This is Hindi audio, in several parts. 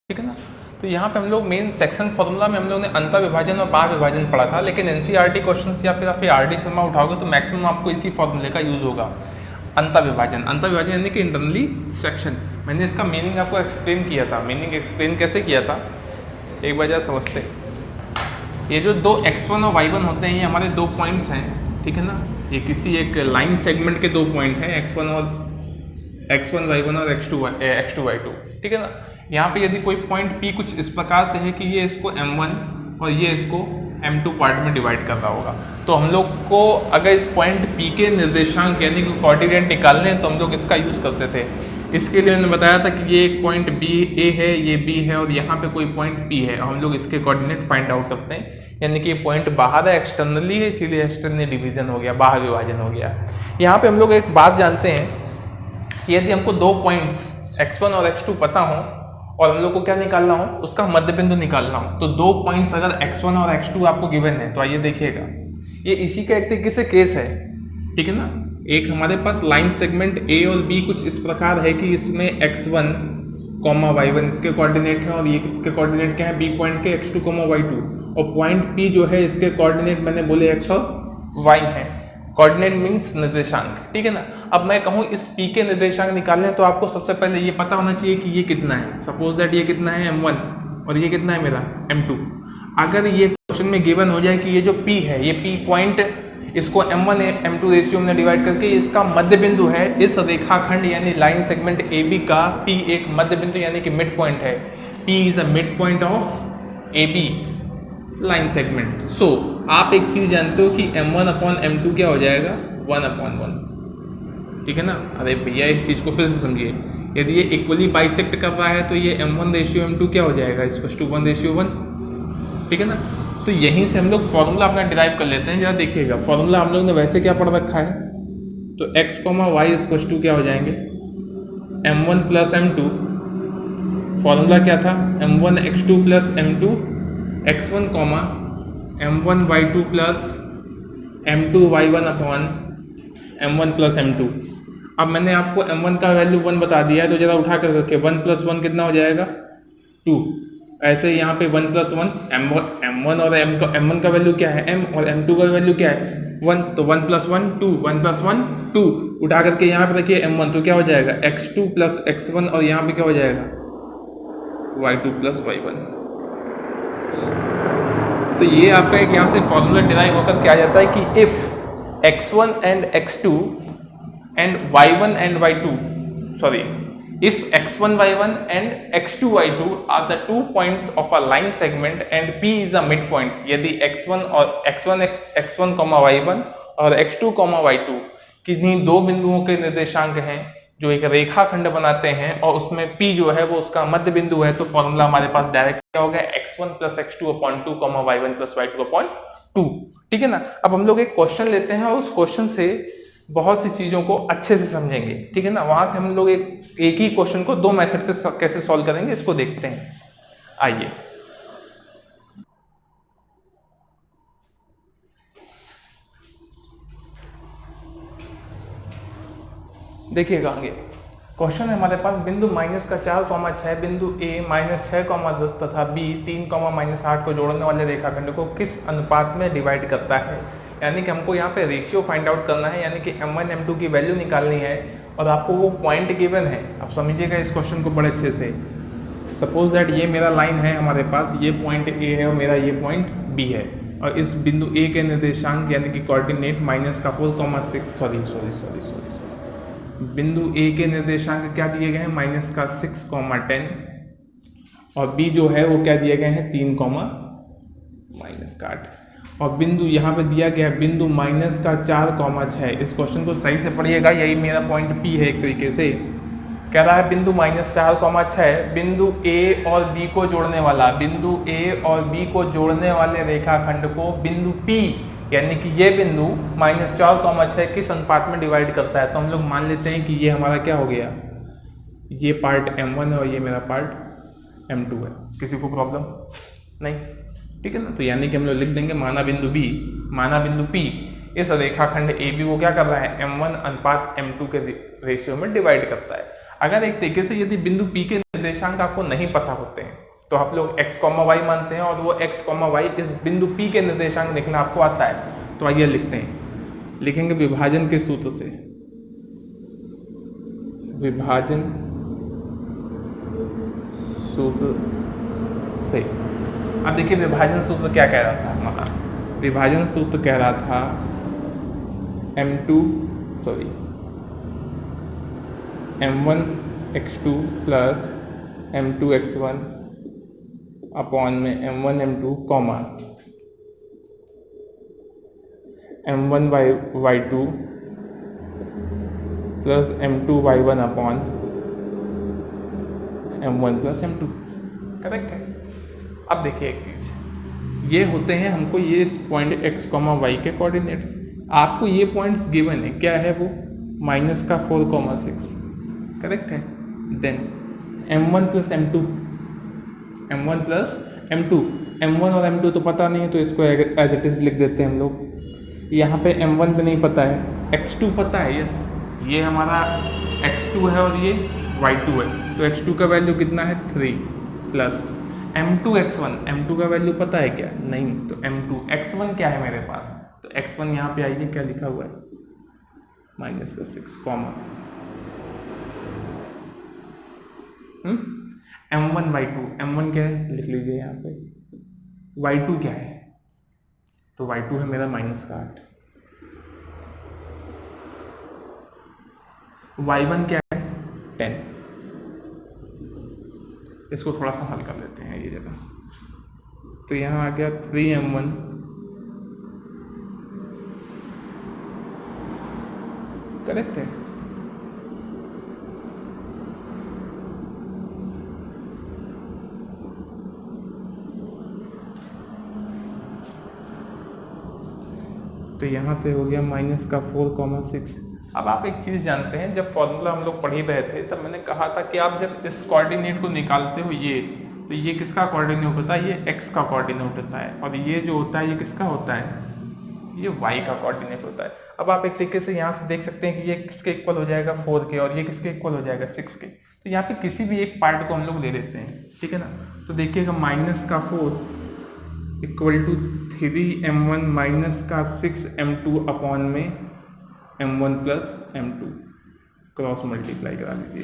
ठीक है ना। तो यहाँ पे हम लोग मेन सेक्शन फॉर्मूला में हम लोग ने अंतर विभाजन और पार विभाजन पढ़ा था, लेकिन एनसीईआरटी क्वेश्चंस या फिर आप आरडी शर्मा उठाओगे तो मैक्सिमम आपको इसी फॉर्मूले का यूज होगा, अंतर विभाजन। अंतर विभाजन यानी कि इंटरनली सेक्शन। मैंने इसका मीनिंग आपको एक्सप्लेन किया था। मीनिंग एक्सप्लेन कैसे किया था, एक बार जरा समझते। ये जो दो x1 और y1 होते हैं, ये हमारे दो पॉइंट्स हैं, ठीक है ना। ये किसी एक लाइन सेगमेंट के दो पॉइंट हैं, x1 y1 और x2 y2, ठीक है ना। यहाँ पे यदि कोई पॉइंट P कुछ इस प्रकार से है कि ये इसको M1 और ये इसको M2 पार्ट में डिवाइड कर रहा होगा, तो हम लोग को अगर इस पॉइंट P के निर्देशांक यानी कि कोऑर्डिनेट निकालने हैं तो हम लोग इसका यूज करते थे। इसके लिए मैंने बताया था कि ये एक पॉइंट A है, ये B है और यहाँ पे कोई पॉइंट P है, हम लोग इसके कोऑर्डिनेट फाइंड आउट करते हैं। यानी कि ये पॉइंट बाहर है, एक्सटर्नली है, इसीलिए एक्सटर्नल डिवीजन हो गया, बाहर विभाजन हो गया। यहाँ पे हम लोग एक बात जानते हैं, यदि हमको दो पॉइंट्स x1 और x2 पता हो और हम लोग को क्या निकालना हो, उसका मध्य बिंदु निकालना हो, तो दो पॉइंट्स अगर x1 और x2 आपको गिवन है तो आइए देखिएगा, ये इसी का एक तरीके से केस है, ठीक है ना। एक हमारे पास लाइन सेगमेंट A और B कुछ इस प्रकार है कि इसमें x1, y1 इसके कोऑर्डिनेट है और ये इसके कोऑर्डिनेट क्या है, B पॉइंट के x2, y2, और पॉइंट P जो है इसके कोऑर्डिनेट मैंने बोले x और y है। कोऑर्डिनेट मींस निर्देशांक, ठीक है ना। अब मैं कहूं इस P के निर्देशांक निकालने तो आपको सबसे पहले ये पता होना चाहिए कि ये कितना है। सपोज दैट ये कितना है M1 और ये कितना है मेरा M2। अगर ये क्वेश्चन में गिवन हो जाए कि ये जो P है, ये P पॉइंट इसको M1 M2 रेशियो में डिवाइड करके इसका मध्य बिंदु है, इस रेखाखंड यानी लाइन सेगमेंट AB का P एक मध्य बिंदु यानी कि मिड पॉइंट है। P is a mid point of AB line segment. So आप एक चीज जानते हो कि M1 अपॉन M2 क्या हो जाएगा, 1/1, ठीक है ना। अरे भैया इस चीज को फिर से समझिए, यदि ये इक्वली बाइसेक्ट कर रहा है तो ये M1 रेशियो M2 क्या हो जाएगा, इसको 1/1, ठीक है ना। तो यहीं से हम लोग फॉर्मूला अपना डिराइव कर लेते हैं। जरा देखिएगा फॉर्मूला हम लोग ने वैसे क्या पढ़ रखा है, तो x, y इक्वल टू क्या हो जाएंगे, M1 प्लस M2। फॉर्मूला क्या था, M1 x2 plus M2 x1, M1 y2 plus M2 y1 upon M1 plus M2। अब मैंने आपको M1 का वैल्यू 1 बता दिया है, तो जरा उठा कर रखिए, 1 प्लस 1 कितना हो जाएगा, 2। ऐसे यहाँ पे 1 प्लस 1 M1 और M1 का वैल्यू क्या है, M, और M2 का वैल्यू क्या है, 1, तो 1 प्लस 1 2, 1 प्लस 1 2। उठा करके यहाँ पे रखिए M1, तो क्या हो जाएगा x2 प्लस x1, और यहाँ पे क्या हो जाएगा y2 प्लस y1। तो ये आपका एक यहाँ से फॉर्मूला डिराइव होकर क्या जाता है कि if x1 and x2 and y1 and y2, sorry, if x1 y1 and x2 y2 are the 2 points of a line segment and P is a midpoint, यदि x1 y1 और x2 y2 किन्हीं दो बिंदुओं के निर्देशांक हैं जो एक रेखाखंड बनाते हैं और उसमें P जो है वो उसका मध्य बिंदु है, तो फॉर्मूला हमारे पास डायरेक्ट क्या हो गया, x1 plus x2 upon 2, y1 plus y2 upon 2, ठीक है ना। अब हम लोग एक क्वेश्चन लेते हैं और उस क्वेश्चन से बहुत सी चीजों को अच्छे से समझेंगे, ठीक है ना। वहां से हम लोग एक ही क्वेश्चन को दो मेथड से कैसे सॉल्व करेंगे इसको देखते हैं। आइए देखिएगा, आगे क्वेश्चन है हमारे पास, बिंदु -4, बिंदु A -6, 10 तथा B 3, -8 को जोड़ने वाले रेखाखंड को किस अनुपात में डिवाइड करता है। यानी कि हमको यहाँ पे रेशियो फाइंड आउट करना है, यानी कि M1 M2 की वैल्यू निकालनी है और आपको वो पॉइंट गिवन है। अब समझिएगा इस क्वेश्चन को बड़े अच्छे से। सपोज दैट ये मेरा लाइन है हमारे पास, ये पॉइंट A है और मेरा ये पॉइंट B है, और इस बिंदु A के निर्देशांक यानी कि कोऑर्डिनेट -4, बिंदु A के निर्देशांक क्या दिए गए हैं, -6, 10, और B जो है वो क्या दिए गए हैं, 3, -8, और बिंदु यहाँ पे दिया गया है बिंदु -4, 6। इस क्वेश्चन को सही से पढ़िएगा, यही मेरा पॉइंट P है। एक तरीके से कह रहा है बिंदु -4, 6 बिंदु A और B को जोड़ने वाला, बिंदु A और B को जोड़ने वाले रेखाखंड को बिंदु P यानी कि ये बिंदु -4, 6 किस अनुपात में डिवाइड करता है। तो हम लोग मान लेते हैं कि ये हमारा क्या हो गया, ये पार्ट M1 है और ये मेरा पार्ट M2 है। किसी को प्रॉब्लम नहीं, ठीक है ना। तो यानी कि हम लोग लिख देंगे माना बिंदु P इस रेखाखंड AB को क्या कर रहा है, M1 अनुपात M2 के रेशियो में डिवाइड करता है। अगर एक तरीके से यदि बिंदु P के निर्देशांक आपको नहीं पता होते हैं तो आप लोग x, y मानते हैं और वो x, y इस बिंदु P के निर्देशांक लिखना आपको आता है। तो आइए लिखते हैं, लिखेंगे विभाजन के सूत्र से, विभाजन सूत्र से। अब देखिए विभाजन सूत्र क्या कह रहा था हमारा, विभाजन सूत्र कह रहा था m1x2 प्लस m2x1 अपॉन में m1 m2 comma m1y2 plus m2y1 upon m1 plus m2। Correct है। अब देखिए एक चीज, ये होते हैं हमको ये पॉइंट x, y के कोऑर्डिनेट्स, आपको ये पॉइंट्स गिवन है, क्या है वो, -4,6। करेक्ट है। Then m1 plus m2, m1 plus m2, m1 और m2 तो पता नहीं है तो इसको एज इट इज लिख देते हैं हम लोग। यहाँ पे m1 भी नहीं पता है, x2 पता है, यस ये हमारा x2 है और ये y2 है, तो x2 का वैल्यू कितना है 3 प्लस m2 x1, m2 का वैल्यू पता है क्या, नहीं, तो m2 x1 क्या है मेरे पास, तो x1 यहाँ पे आइए क्या लिखा हुआ है -6 कॉमा m1 y2, m1 क्या है लिख लीजिए यहाँ पे, y2 क्या है, तो y2 है मेरा -8, y1 क्या है 10। इसको थोड़ा सा हल कर लेते हैं ये जगह, तो यहाँ आ गया 3m1 करेक्ट है। तो यहाँ से हो गया -4,6। अब आप एक चीज जानते हैं, जब फॉर्मूला हम लोग पढ़ ही रहे थे तब मैंने कहा था कि आप जब इस कोऑर्डिनेट को निकालते हो ये, तो ये किसका कोऑर्डिनेट होता है, ये x का कोऑर्डिनेट होता है, और ये जो होता है ये किसका होता है, ये y का कोऑर्डिनेट होता है। अब आप एक तरीके से यहाँ से देख सकते हैं कि ये किसके इक्वल हो जाएगा 4 के, और ये किसके इक्वल हो जाएगा 6 के। तो यहाँ पे किसी भी एक पार्ट को हम लोग ले लेते हैं, ठीक है ना। तो देखिएगा -4 equal to 3m1 -6m2 upon में m1 plus m2 cross multiply करा दीजिए,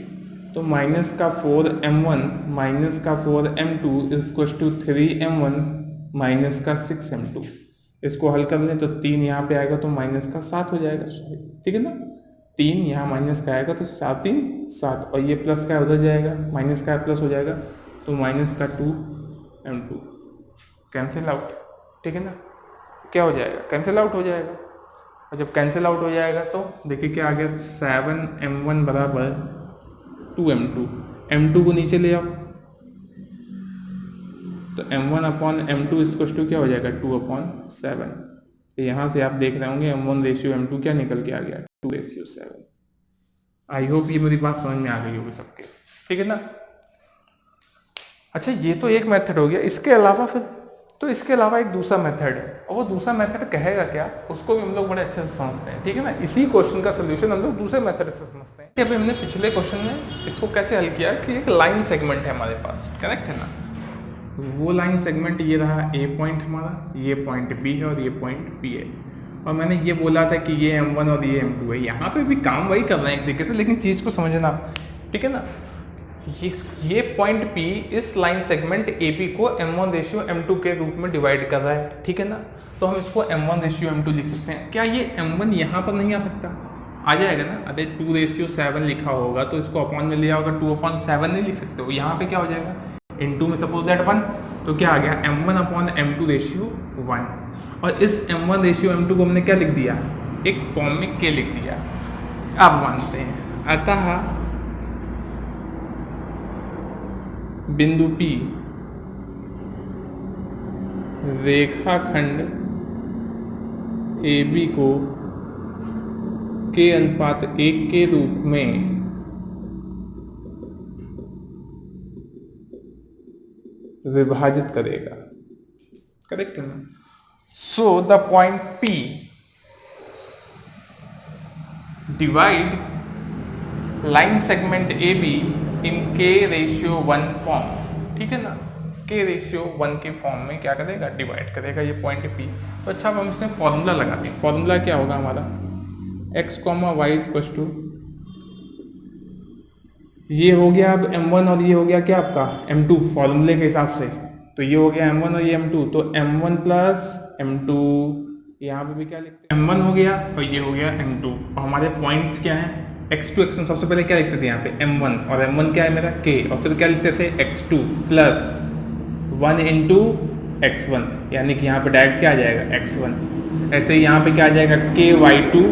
तो -4m1 -4m2 is to 3m1 -6m2। इसको हल कर लें तो 3 यहाँ पे आएगा तो -7 हो जाएगा, ठीक है ना। 3 यहाँ माइनस का आएगा तो 7 3 7, और ये प्लस का उधर जाएगा, माइनस का प्लस हो जाएगा, तो -2m2 कैंसिल आउट, ठीक है ना। क्या हो जाएगा, कैंसिल आउट हो जाएगा, और जब कैंसिल आउट हो जाएगा तो देखिए क्या आ गया, 7m1 बराबर 2m2, m2 को नीचे ले आओ, तो m1 upon m2 equal to क्या हो जाएगा 2/7। तो यहाँ से आप देख रहे होंगे m1 रेशियो m2 क्या निकल के आ गया 2:7। आई होप ये मेरी बात समझ में आ गई होगी सबके, ठीक है ना। अच्छा ये तो एक मेथड हो गया, इसके अलावा फिर तो इसके अलावा एक दूसरा मेथड है, और वो दूसरा मेथड कहेगा क्या, उसको भी हम लोग बड़े अच्छे से समझते हैं, ठीक है ना। इसी क्वेश्चन का सोल्यूशन हम लोग दूसरे मेथड से समझते हैं। अभी हमने पिछले क्वेश्चन में इसको कैसे हल किया कि एक लाइन सेगमेंट है हमारे पास, करेक्ट है ना। वो लाइन सेगमेंट ये रहा ए पॉइंट हमारा, ये पॉइंट बी है और ये पॉइंट बी है, और मैंने ये बोला था कि ये m1 और ये m2 है। यहाँ पे भी काम वही कर रहे हैं एक तरीके से, लेकिन चीज़ को समझना, ठीक है ना। ये पॉइंट P इस लाइन सेगमेंट AB को m1 रेशियो m2 के रूप में डिवाइड कर रहा है, ठीक है ना। तो हम इसको m1 रेशियो m2 लिख सकते हैं। क्या ये m1 यहाँ पर नहीं आ सकता, आ जाएगा ना। अरे 2:7 लिखा होगा तो इसको अपॉन में लिया होगा, 2/7 नहीं लिख सकते हो। यहाँ पे क्या हो जाएगा, इनटू में सपोज दैट 1, तो क्या आ गया m1 अपॉन m2 रेशियो 1, और इस m1 रेशियो m2 को हमने क्या लिख दिया, एक फॉर्म में k लिख दिया। अब मानते हैं, अतः बिंदु P रेखाखंड AB को k/1 के रूप में विभाजित करेगा, करेक्ट है ना। So the point P divide line segment A be in k/1 form, ठीक है ना, k/1 के फॉर्म में क्या करेगा, डिवाइड करेगा ये पॉइंट P। तो अच्छा, अब हम इसमें फॉर्मूला लगाते हैं। फॉर्मूला क्या होगा हमारा, x, y इक्वल टू, ये हो गया अब m1 और ये हो गया क्या आपका m2 फॉर्मूले के हिसाब से। तो ये हो गया m1 और ये m2, तो m1 प्लस m2, यहाँ पे भी क्या लिखते हैं, m1 हो गया और ये हो गया m2। और हमारे पॉइंट्स क्या हैं, x2 x1, सबसे पहले क्या लिखते थे यहाँ पे m1, और m1 क्या है मेरा k, और फिर क्या लिखते थे x2 प्लस 1 इंटू x1, यानी कि यहाँ पे डायरेक्ट क्या आ जाएगा x1। ऐसे ही यहाँ पे क्या आ जाएगा ky2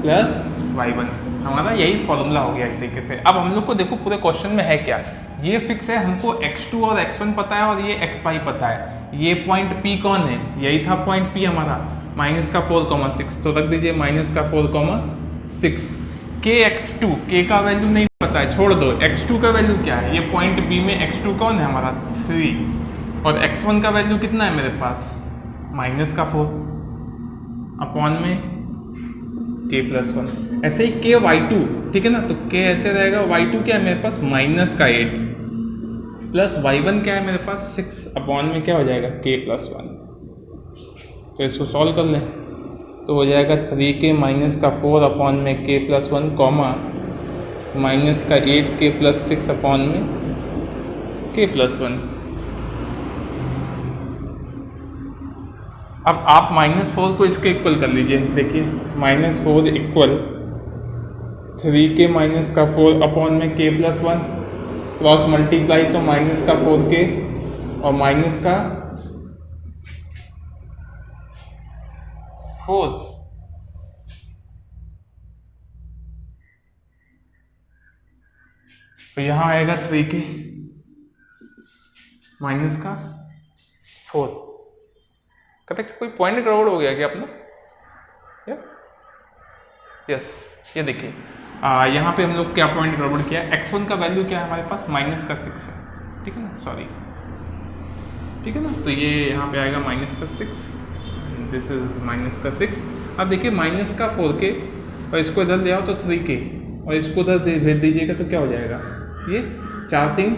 प्लस y1। हमारा यही फॉर्मूला हो गया एक तरीके से। अब हम लोग को देखो पूरे क्वेश्चन में है क्या, ये फिक्स है, हमको x2 और x1 पता है और ये xy पता है। ये पॉइंट P कौन है, यही था पॉइंट P हमारा, माइनस का 4,6, तो रख दीजिए माइनस का 4,6। k x2, k का वैल्यू नहीं पता है, छोड़ दो, x2 का वैल्यू क्या है, ये पॉइंट B में x2 कौन है हमारा 3, और x1 का वैल्यू कितना है मेरे पास, माइनस का 4 अपॉन में k+1। ऐसे ही ky2, ठीक है ना, तो k ऐसे रहेगा, y2 क्या है मेरे पास माइनस का 8 प्लस y1 क्या है मेरे पास 6 अपॉन में क्या हो जाएगा k+1। तो इसको सॉल्व कर लें तो हो जाएगा 3k माइनस का 4 अपॉन में k+1 कॉमा माइनस का 8k+6 अपॉन में k+1। अब आप -4 को इसके इक्वल कर लीजिए, देखिए -4 इक्वल 3k माइनस का 4 अपॉन में k+1, क्रॉस मल्टीप्लाई तो माइनस का 4k और माइनस का 4, तो यहाँ आएगा 3k माइनस का 4। कहते कोई पॉइंट गड़बड़ हो गया क्या अपना, यस, ये देखिए यहाँ पे हम लोग क्या पॉइंट गड़बड़ किया, x1 का वैल्यू क्या है हमारे पास माइनस का 6 है, ठीक है ना, सॉरी, ठीक है ना, तो ये यहाँ पे आएगा माइनस का 6, दिस इज माइनस का 6। अब देखिए माइनस का 4k और इसको इधर ले आओ तो 3k और इसको उधर भेज दीजिएगा तो क्या हो जाएगा, ये 4 3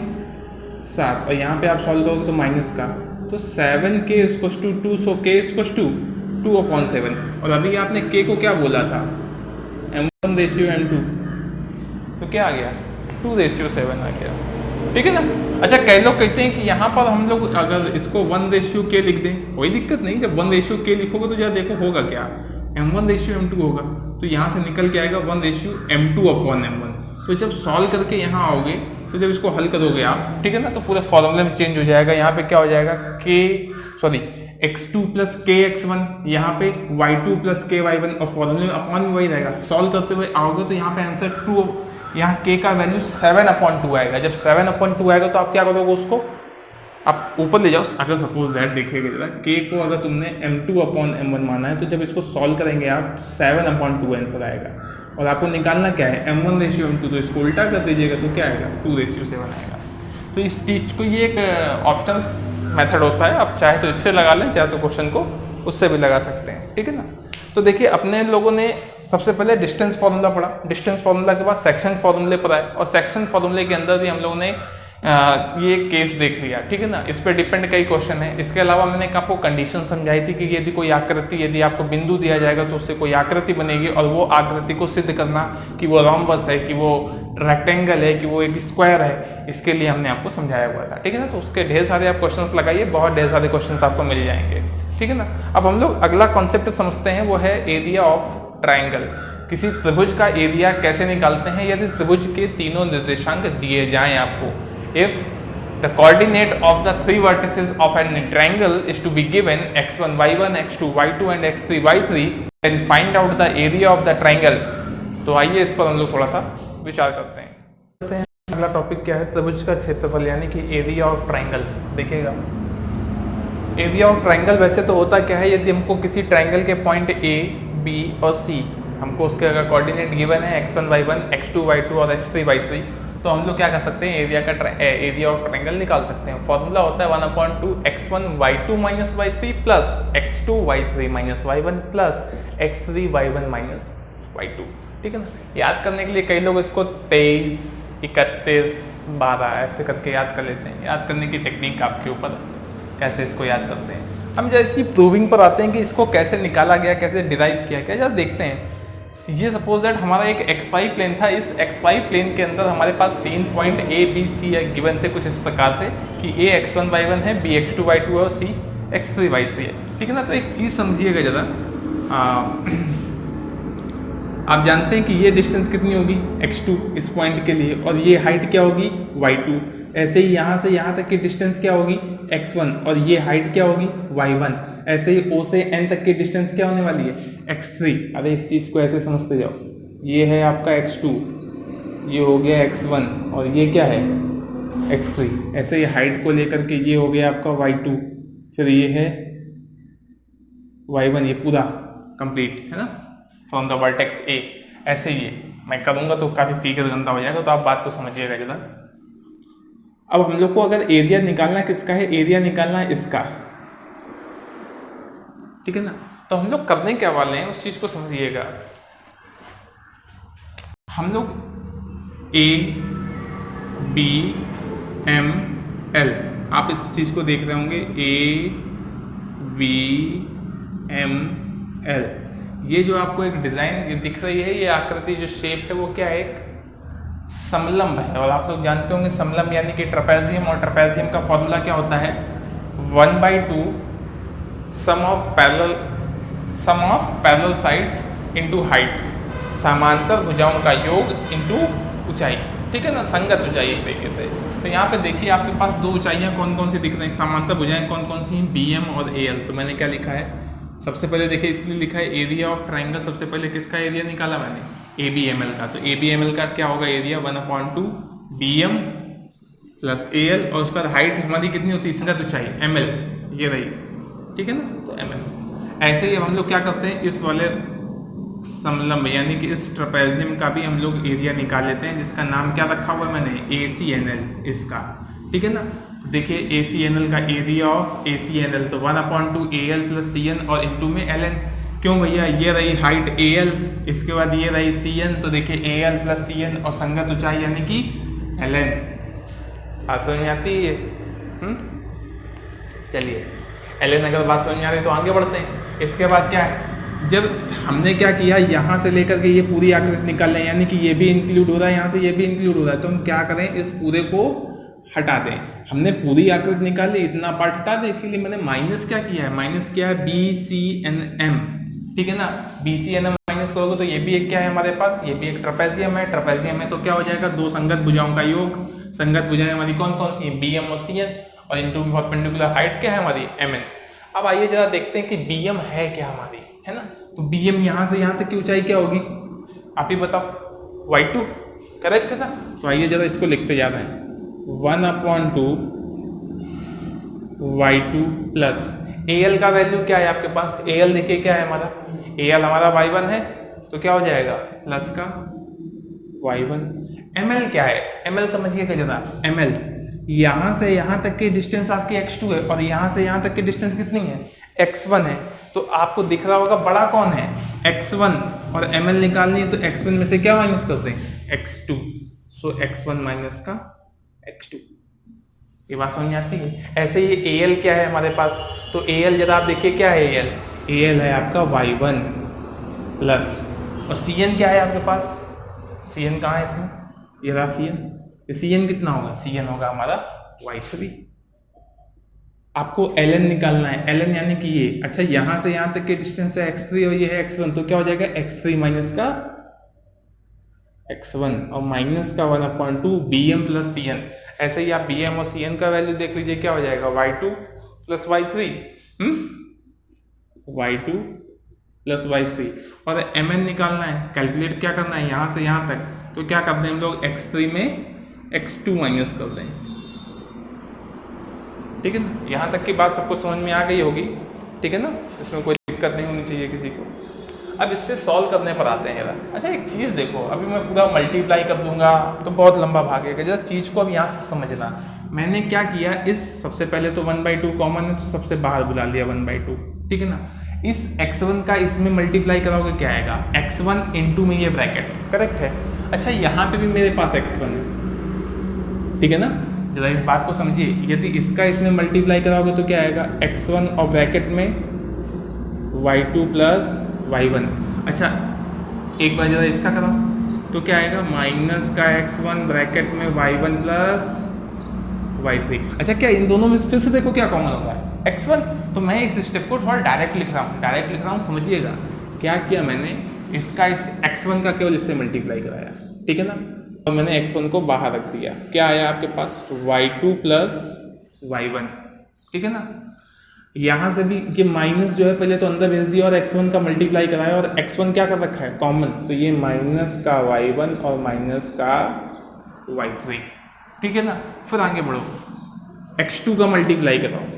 7, और यहाँ पे आप सॉल्व करोगे तो माइनस का, तो 7k equals to 2, so k equals to 2/7। और अभी आपने k को क्या बोला था m1/m2, तो क्या आ गया 2/7 आ गया, ठीक है ना। अच्छा कई लोग कहते हैं कि यहाँ पर हम लोग अगर इसको 1/k लिख दें, कोई दिक्कत नहीं, जब 1/k लिखोगे तो जरा देखो होगा क्या, m1/m2 होगा, तो यहाँ से निकल के आएगा 1/m2/m1। तो जब सॉल्व करके यहाँ आओगे तो जब इसको हल करोगे आप, ठीक है ना, तो पूरे फॉर्मूले में चेंज हो जाएगा। यहाँ पे क्या हो जाएगा x2 प्लस kx1, यहाँ पे y2 प्लस ky1, और फॉर्मूले में अपॉन में वही रहेगा। सॉल्व करते हुए आओगे तो यहाँ पे आंसर 2, यहाँ k का वैल्यू 7/2 आएगा। जब 7/2 आएगा तो आप क्या करोगे, उसको आप ऊपर ले जाओ। अगर सपोज दैट देखिएगा k को अगर तुमने m2/m1 माना है, तो जब इसको सॉल्व करेंगे आप 7/2 आंसर आएगा। और आपको निकालना क्या है m1/m2, तो इसको उल्टा कर दीजिएगा तो क्या आएगा 2/7 आएगा। तो इस चीज को ये एक ऑप्शनल मेथड होता है, आप चाहे तो इससे लगा लें, चाहे तो क्वेश्चन को उससे भी लगा सकते हैं, ठीक है ना। तो देखिए अपने लोगों ने सबसे पहले डिस्टेंस फार्मूला पढ़ा, डिस्टेंस फार्मूला के बाद सेक्शन फार्मूले पढ़ाए, और सेक्शन फार्मूले के अंदर भी हम लोगों ने ये केस देख लिया, ठीक है ना। इस पे डिपेंड कई क्वेश्चन है। इसके अलावा मैंने आपको कंडीशन समझाई थी कि यदि कोई आकृति, यदि आपको बिंदु दिया जाएगा तो उससे कोई आकृति बनेगी, और वो आकृति को सिद्ध करना कि वो रोम्बस है, कि वो रेक्टेंगल है, कि वो एक स्क्वायर है, इसके लिए हमने आपको समझाया हुआ था, ठीक है ना। तो उसके ढेर सारे आप क्वेश्चन लगाइए, बहुत ढेर सारे क्वेश्चन आपको मिल जाएंगे, ठीक है ना। अब हम लोग अगला कॉन्सेप्ट समझते हैं, वो है एरिया ऑफ ट्राइंगल। किसी त्रिभुज का एरिया कैसे निकालते हैं यदि त्रिभुज के तीनों निर्देशांक दिए जाएं आपको। If the coordinate of the three vertices of a triangle is to be given x1 y1 x2 y2 and x3 y3, then find out the area of the triangle। तो आइए इस पर हम लोग थोड़ा सा विचार करते हैं। अगला टॉपिक क्या है, त्रिभुज का क्षेत्रफल, यानी कि एरिया ऑफ ट्राइंगल। देखिएगा एरिया ऑफ ट्राइंगल वैसे तो होता क्या है, यदि हमको किसी ट्राइंगल के पॉइंट ए बी और सी, हमको उसके अगर कोऑर्डिनेट गिवन है x1 y1 x2 y2 और x3 y3, तो हम लोग क्या कर सकते हैं, एरिया ऑफ ट्राइंगल निकाल सकते हैं। फॉर्मूला होता है 1/2 x1 y2 minus y3 plus x2 y3 minus y1 plus x3 y1 minus y2। ठीक है ना। याद करने के लिए कई लोग इसको 23, 31, 12 ऐसे करके याद कर लेते हैं। याद करने की टेक्निक आपके ऊपर, कैसे इसको याद करते हैं। हम जब इसकी प्रूविंग पर आते हैं कि इसको कैसे निकाला गया, कैसे डिराइव किया गया, जब देखते हैं सीजे सपोज दैट हमारा एक XY प्लेन था। इस XY प्लेन के अंदर हमारे पास 3 point A, B, C given थे कुछ इस प्रकार से कि A x1 y1 है, B x2 y2 है और C x3 y3 है, ठीक है ना। तो एक चीज समझिएगा जरा, आप जानते हैं कि ये डिस्टेंस कितनी होगी x2 इस पॉइंट के लिए, और ये हाइट क्या होगी y2। ऐसे ही यहाँ से यहाँ तक की डिस्टेंस क्या होगी x1 और ये हाइट क्या होगी y1। ऐसे ही O से N तक की डिस्टेंस क्या होने वाली है x3। अरे इस चीज को ऐसे समझते जाओ, ये है आपका x2, ये हो गया x1 और ये क्या है x3। ऐसे ही हाइट को लेकर के ये हो गया आपका y2, फिर ये है y1, ये पूरा कंप्लीट है ना फ्रॉम द वर्टेक्स A। ऐसे ही मैं करूंगा तो काफी फिगर गंदा हो जाएगा, तो आप बात को समझिएगा जरा। अब हम लोग को अगर एरिया निकालना किसका है, एरिया निकालना है इसका, ठीक है ना। तो हम लोग करने क्या वाले हैं उस चीज को समझिएगा। हम लोग A, B, M, L, आप इस चीज को देख रहे होंगे A, B, M, L। ये जो आपको एक डिजाइन दिख रही है, ये आकृति जो शेप है वो क्या है, एक समलंब है। और आप लोग जानते होंगे समलंब यानी कि ट्रेपेजियम, और ट्रेपेजियम का फॉर्मूला क्या होता है 1/2 sum of parallel sides into height, समांतर भुजाओं का योग इनटू ऊंचाई, ठीक है ना, संगत ऊंचाई एक तरीके से। तो यहाँ पे देखिए आपके पास दो ऊंचाइयां कौन कौन सी दिख रही हैं, समांतर भुजाएं कौन कौन सी हैं, BM और AL। तो मैंने क्या लिखा है, सबसे पहले देखिए इसलिए लिखा है एरिया ऑफ ट्राइंगल। सबसे पहले किसका एरिया निकाला मैंने, ABML का। तो ABML का क्या होगा एरिया 1/2 BM प्लस AL, और उसके बाद हाइट हमारी कितनी होती है संगत ऊंचाई ML, ये रही, ठीक है ना, तो ML। ऐसे ही हम लोग क्या करते हैं, इस वाले समलंब यानी कि इस ट्रेपेजियम का भी हम लोग एरिया निकाल लेते हैं, जिसका नाम क्या रखा हुआ है मैंने ACNL इसका, ठीक है ना। देखिए ACNL का एरिया ऑफ ACNL तो 1/2 AL प्लस CN और इनटू में LN। क्यों भैया, ये रही हाइट AL, इसके बाद ये रही CN, तो देखिए AL प्लस CN और संगत ऊंचाई यानी कि LN। बात समझ में आती है? चलिए LN अगर बात समझ में आ रही तो आगे बढ़ते हैं। इसके बाद क्या है, जब हमने क्या किया, यहाँ से लेकर के ये पूरी आकृति निकाल लें, यानी कि ये भी इंक्लूड हो रहा है, यहाँ से ये भी इंक्लूड हो रहा है, तो हम क्या करें, इस पूरे को हटा दें। हमने पूरी आकृति निकाली, इतना पार्ट हटा दें, इसीलिए मैंने माइनस क्या किया है, माइनस किया है BCNM, ठीक है ना। BCNM माइनस करोगे तो ये भी एक क्या है हमारे पास, ये भी एक ट्रेपेजियम है। ट्रेपेजियम में तो क्या हो जाएगा, दो संगत भुजाओं का योग। संगत भुजाएं हमारी कौन कौन सी है, BM और CN, और इनटू परपेंडिकुलर हाइट क्या है हमारी MN। अब आइए जरा देखते हैं कि BM है क्या हमारी, है ना। तो BM यहाँ से यहाँ तक की ऊंचाई क्या होगी, आप ही बताओ, y2, करेक्ट है ना। तो आइए जरा इसको लिखते जा रहे हैं, 1/2 y2 प्लस AL का वैल्यू क्या है आपके पास, AL देखिए क्या है हमारा, AL हमारा y1 है, तो क्या हो जाएगा प्लस का y1। ML क्या है, ML समझिएगा जरा, ML यहां से यहां तक की डिस्टेंस आपकी x2 है, और यहां से यहां तक की डिस्टेंस कितनी है, x1 है। तो आपको दिख रहा होगा बड़ा कौन है, x1, और ML निकालनी है तो x1 में से क्या माइनस करते हैं, x2। सो x1 माइनस का x2, ये बात समझ में आती है। ऐसे ही AL क्या है हमारे पास, तो AL जरा आप देखिए क्या है, AL है आपका y1 प्लस, और CN क्या है आपके पास, CN कहाँ है इसमें, ये रहा CN। CN कितना होगा, CN होगा हमारा y3। आपको LN निकालना है, LN यानी कि ये, अच्छा यहां से यहां तक के डिस्टेंस है x3 और ये है x1, तो क्या हो जाएगा x3 माइनस का x1 और माइनस का 1/2 BM प्लस CN। ऐसे ही आप BM और CN का वैल्यू देख लीजिए, क्या हो जाएगा y2 plus y3, y2 plus y3। और MN निकालना है, कैलकुलेट क्या करना है यहां से यहां तक, तो क्या करते हैं हम लोग x3 में x2 माइनस कर लें, ठीक है ना। यहां तक की बात सबको समझ में आ गई होगी, ठीक है ना, इसमें कोई दिक्कत नहीं होनी चाहिए किसी को। अब इससे सॉल्व करने पर आते हैं जरा। अच्छा एक चीज देखो, अभी मैं पूरा मल्टीप्लाई कर दूंगा तो बहुत लंबा भागेगा, जरा चीज को अब यहाँ से समझना। मैंने क्या किया, इस सबसे पहले तो 1/2 कॉमन है तो सबसे बाहर बुला लिया 1/2, ठीक है ना। इस x1 का इसमें मल्टीप्लाई कराओगे क्या आएगा, x1 इंटू में ये ब्रैकेट, करेक्ट है। अच्छा यहाँ पे भी मेरे पास x1 है, ठीक है ना, जरा इस बात को समझिए, यदि इसका इसमें मल्टीप्लाई कराओगे तो क्या आएगा, x1 और ब्रैकेट में y2 प्लस y1। अच्छा एक बार जरा इसका कराओ तो क्या आएगा, माइनस का x1 ब्रैकेट में y1 प्लस y3। अच्छा क्या इन दोनों में फिर से देखो क्या कॉमन होता है, x1। तो मैं इस स्टेप को थोड़ा डायरेक्ट लिख रहा हूँ, समझिएगा क्या किया मैंने, इसका इस x1 का केवल इससे मल्टीप्लाई कराया, ठीक है ना, और मैंने x1 को बाहर रख दिया, क्या आया आपके पास y2 प्लस y1, ठीक है ना। यहाँ से भी ये माइनस जो है पहले तो अंदर भेज दिया और x1 का मल्टीप्लाई कराया, और x1 क्या कर रखा है कॉमन, तो ये माइनस का y1 और माइनस का y3, ठीक है ना। फिर आगे बढ़ो, x2 का मल्टीप्लाई कराओ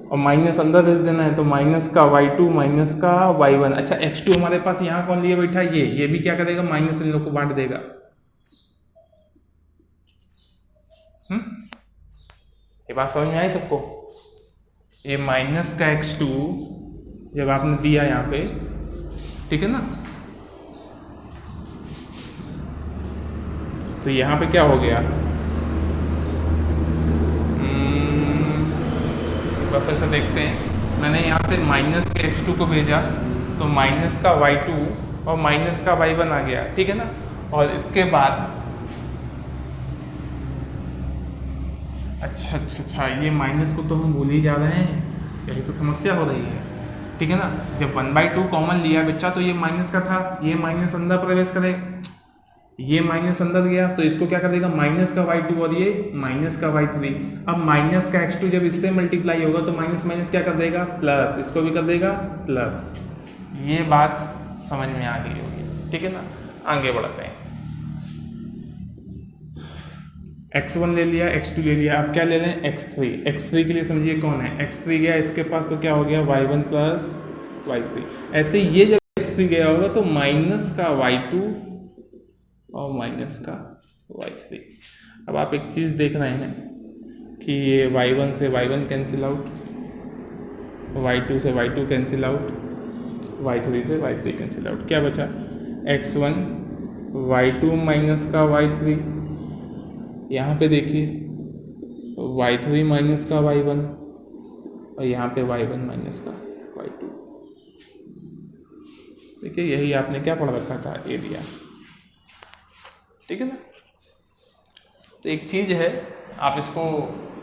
और माइनस अंदर भेज देना है, तो माइनस का y2 माइनस का y1। अच्छा x2 हमारे पास यहाँ कौन लिए बैठा, ये भी क्या करेगा, माइनस इन लोग को बांट देगा। ये बात समझ में आई सबको, ये माइनस का x2 जब आपने दिया यहाँ पे, ठीक है ना, तो यहाँ पे क्या हो गया, फिर से देखते हैं, मैंने यहाँ पे माइनस के x2 को भेजा तो माइनस का y2 और माइनस का y1 आ गया, ठीक है ना। और इसके बाद अच्छा ये माइनस को तो हम भूल ही जा रहे हैं, यही तो समस्या हो रही है, ठीक है ना। जब 1/2 कॉमन लिया बच्चा तो ये माइनस का था, ये माइनस अंदर प्रवेश करे, ये माइनस अंदर गया तो इसको क्या करेगा, माइनस का y2 और ये माइनस का y3। अब माइनस का x2 जब इससे मल्टीप्लाई होगा तो माइनस माइनस क्या कर देगा, प्लस, इसको भी कर देगा प्लस। ये बात समझ में आ गई होगी, ठीक है ना। आगे बढ़ते हैं, x1 ले लिया, x2 ले लिया, अब क्या ले लें, x3। x3 के लिए समझिए कौन है, x3 गया इसके पास तो क्या हो गया, y1 प्लस y3। ऐसे ये जब x3 गया होगा तो माइनस का y2 और माइनस का y3। अब आप एक चीज देख रहे हैं कि ये y1 से y1 कैंसिल आउट, y2 से y2 कैंसिल आउट, y3 से y3 कैंसिल आउट, क्या बचा, x1 y2 माइनस का y3, यहाँ पे देखिए y3 माइनस का y1 और यहाँ पे y1 माइनस का y2। देखिए यही आपने क्या पढ़ रखा था, एरिया, ठीक है ना। तो एक चीज है, आप इसको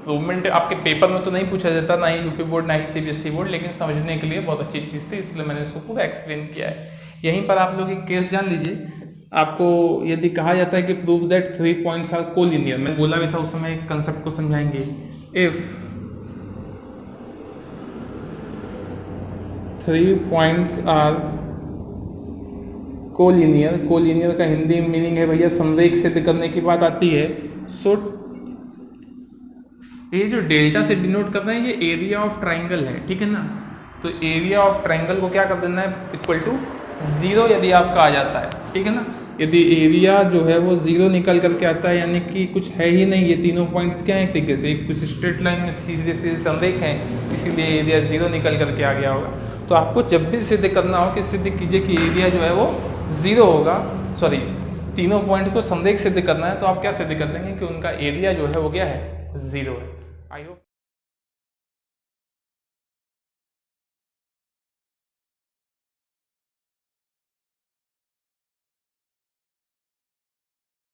प्रूवमेंट आपके पेपर में तो नहीं पूछा जाता, ना ही यूपी बोर्ड ना ही सीबीएसई बोर्ड, लेकिन समझने के लिए बहुत अच्छी चीज थी, इसलिए मैंने इसको पूरा एक्सप्लेन किया है। यहीं पर आप लोग एक केस जान लीजिए, आपको यदि कहा जाता है कि prove that 3 points are collinear, मैं बोला भी था उस समय एक कंसेप्ट को समझाएंगे, if 3 points are collinear, collinear का हिंदी मीनिंग है भैया समरेख सिद्ध करने की बात आती है। सो ये जो डेल्टा से डिनोट कर रहे हैं ये एरिया ऑफ ट्राइंगल है, ठीक है ना। तो एरिया ऑफ ट्राइंगल को क्या कर देना है, इक्वल टू 0 यदि आपका आ जाता है, ठीक है ना। यदि एरिया जो है वो 0 निकल करके आता है, यानी कि कुछ है ही नहीं, ये तीनों पॉइंट्स क्या है एक तरीके से कुछ स्ट्रेट लाइन में सीधे सीधे संरेख हैं, इसीलिए एरिया 0 निकल करके आ गया होगा। तो आपको जब भी सिद्ध करना हो कि सिद्ध कीजिए कि एरिया जो है वो 0 होगा, सॉरी तीनों पॉइंट को संरेख सिद्ध करना है, तो आप क्या सिद्ध कर लेंगे कि उनका एरिया जो है वो क्या है, 0 है। I hope